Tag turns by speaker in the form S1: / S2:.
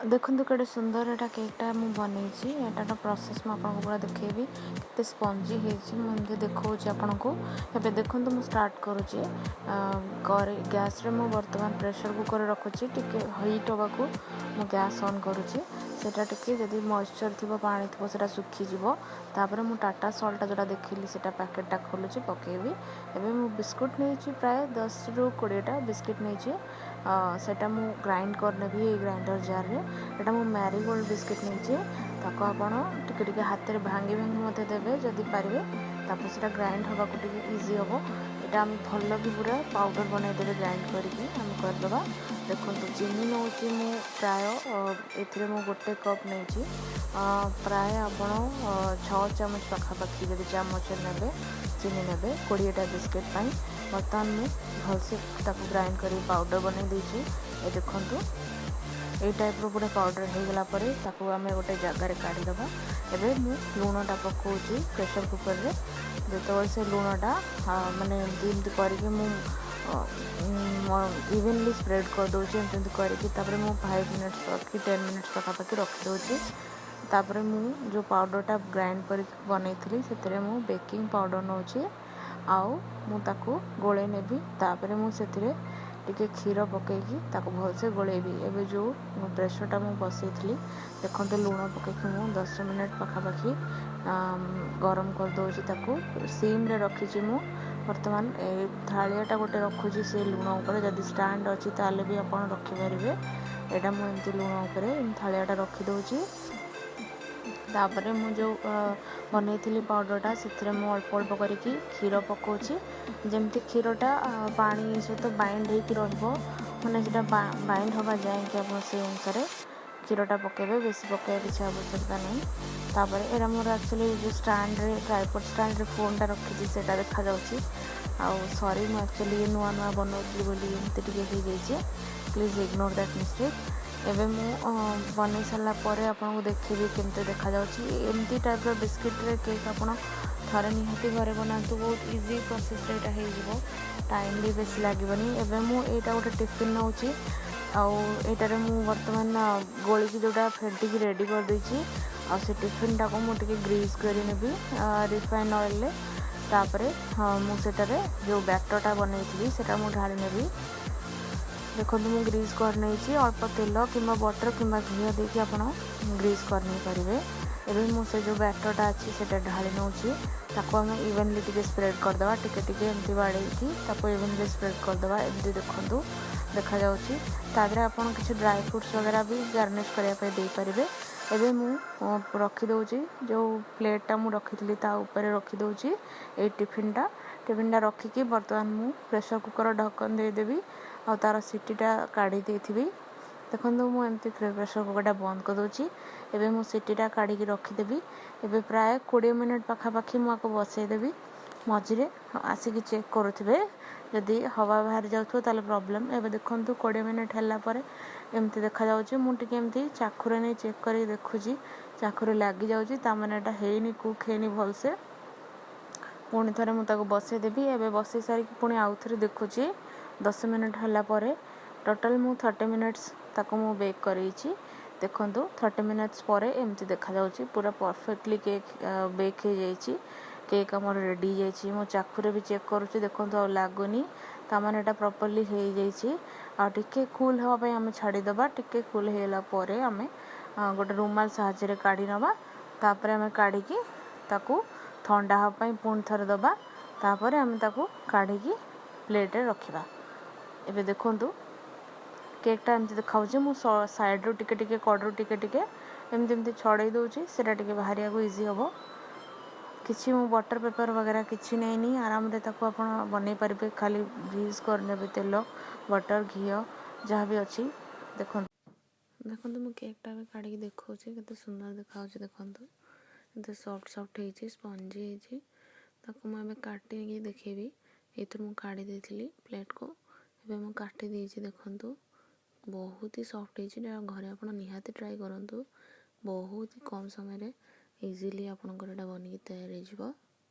S1: देखो केटे सुंदर एटा केकटा मु बनई एटार प्रोसेस मुझे पूरा देखेबी के स्पंजी होती देखा आपण को। एवं देखो मुझे स्टार्ट करुँचे गैस रे मु बर्तमान प्रेशर कुकर रखुची टिके हीट होगा मु गैस ऑन करुँचे सेटा टिके जदि मॉइस्चर थी पानी थी से सुखीज तापर मु टाटा सल्ट जोटा देखिली से पैकेटा खोलुची पकेबी। एवं मु बिस्कुट नहीं प्राय 10 ରୁ 20टा बिस्कुट नहीं सेटा मु ग्राइंड करनेबी ये ग्राइंडर जार रे। एटा मु मैरीगोल्ड बिस्कुट नहीं ताको आपण टिके टिके हाथ में भांगी भांगी मत देवे जदि पारे तापर से ग्राइंड होगा टिके इजी हम। यहाँ आम भल कि पूरा पाउडर बनईदे ग्राइंड करके आम करदे। देखो चीनी नौ मु प्राय ए गोटे कप नहीं प्राय आपण 6 चामच पाखापाखि जब चामच ने चीनी ने 20टा बिस्कुट पाई बर्तमान मुझे भलसे ग्राइंड कर पाउडर बनई देछि। ए देखु यही टाइप पूरा पाउडर हो गला आम गोटे जगार काढ़ीदे। एवं मु लुणटा पकाऊँगी प्रेशर कुकर रे जो से लुणटा माने एमती करके इवेनली स्प्रेड कर दूसरी एमती करके 5 मिनट्स कि 10 मिनट्स पाखापाखि रखिदे। तापर मु जो पाउडरटा ग्राइंड कर बनई से मु बेकिंग पाउडर नौची आउ मुझे गोले नेबी। तापर मुझे टिके क्षीर पकईकी भलसे गोलेबी। एवं जो प्रेसरटा मुझे बसई देखो लुण पकईकी मु 10 मिनट पाखापाखि गरम कर दूसरी सीम रे रखी मु। बर्तमान थालियाटा गोटे रखुची से लुण उपर जदि स्टैंड अच्छी ताले भी आप रखिपारे। यहाँ मुझे लुण उपर थालियाटा रखीदे। तापर मु जो बनई पाउडरटा से अल्प अल्प करके क्षीर पकाउची जमती क्षीरटा पानी सहित बाइंड हो मैंने बाइंड हवा जाए कि आप से अनुसार क्षीरटा पकेबे बेसी पकाइबा किसी आवश्यकता नहीं। तापर एरा मोर एक्चुअली जो स्टैंड रे ट्राइपॉड स्टैंड रे फोनटा रखी से देखा जाउची सॉरी मु एक्चुअली नुआ नुआ बनाऊली बोली एमती टिके प्लीज इग्नोर दैट मिस्टेक। एवं मु बनई सारापर आपको देखी केमती देखा एमती टाइप बिस्किट रे केक आप थे निहाती घरे बनातु बहुत इजी प्रोसेस हो टाइम भी बेसी लगभग। एवं मुझे गोटे टिफिन नौ आईटार बर्तमान गोलिकी जोटा फेटिकी रेडी कर देछि आ से टिफिन टाको मुझे ग्रीस करी नेबी रिफाइन ऑयल तापर मुझे जो बैटरटा बनई सेटा मु ढाली नेबी। देखो मुझे ग्रीस कर नहीं अल्प तेल कि बटर कि घी देकी आप ग्रीस कर नहीं पारे। एवं मुझे जो बैटरटा अच्छी से ढाली नौची आम इवेनली टिके स्प्रेड करदे टिके एमती बाड़े इवेनली स्प्रेड करदे। एमती देखो देखा जाऊँगी तादरे आप किसी ड्राई फ्रूट्स वगैरह भी गार्निश करने दे पारे। एवं मु रखीदे जो प्लेटा मुझे रखी ताऊपर रखीदे ये टिफिनटा रखिकी बर्तमान मु प्रेशर कुकर ढक्कन देदेवी आ तार सीटीटा काढ़ी देथिबी। देखो मुझे प्रेशर कुकरटा बंद कर दूची एवं मु सीटीटा काढ़ी रखीदेवी। एवं प्राय 20 मिनट पाखापाखि मुझे बसईदेवी मझे आसिक चेक करुवे जदि हवा बाहर जाऊँ ताले प्रॉब्लम। एवं देखो 20 मिनट है एमती देखा जाऊँगी मुझे एमती चाखुरे नहीं चेक कर देखुची चाखुरे लगी जाऊँगी ताने एटा हेनी कुक हेनी भलसे पुणी थे मुझे बसईदेवी। एवं बसई सारिकी पुणी आउ थे देखुची 10 मिनट है टोटाल मु 30 मिनिट्स ताको मु बेक करेछि। देखो 30 मिनिट्स पर एमती देखा जाउची पूरा परफेक्टली केक बेक हो जाइए केक आमर रेडी हो मो चाखुरे भी चेक करुँच देखो आ लगुनि ताने एटा प्रॉपर्ली हो जाइए। आ टिके कूल होगापाई आम छाड़ीदबा टिके कूल होगापर आम गोटे रुमाल साहाଯ୍य काढ़ी नवा तापर आम काढ़ी ताकू ठंडा हाँपाई पुणी थरे दबा तापर आम ताकू काढ़ी प्लेट रखा। एबे देखो केकटा एमती देखा सैड्रु टिके कड़ू टिके एमती छड़े दूसरी से बाहर को इजी हम किसी मु बटर पेपर वगैरह किसी नहीं आराम से आप बनई पारे खाली ग्रीस करने तेल बटर घी जहाँ भी अच्छी। देखो देखो मु केकटा काढ़ी देखा के सुंदर देखा देखो सॉफ्ट सॉफ्ट हो स्पंजी हो मुझे काटी देखेबी ये मुझे काढ़ी देती प्लेट को एवं मुझे काटी देती देखो बहुत ही सॉफ्ट हो घरे आप निहाती ट्राई करूँ बहुत ही कम समय इजिली आपंकर बनिकी तैयार हो।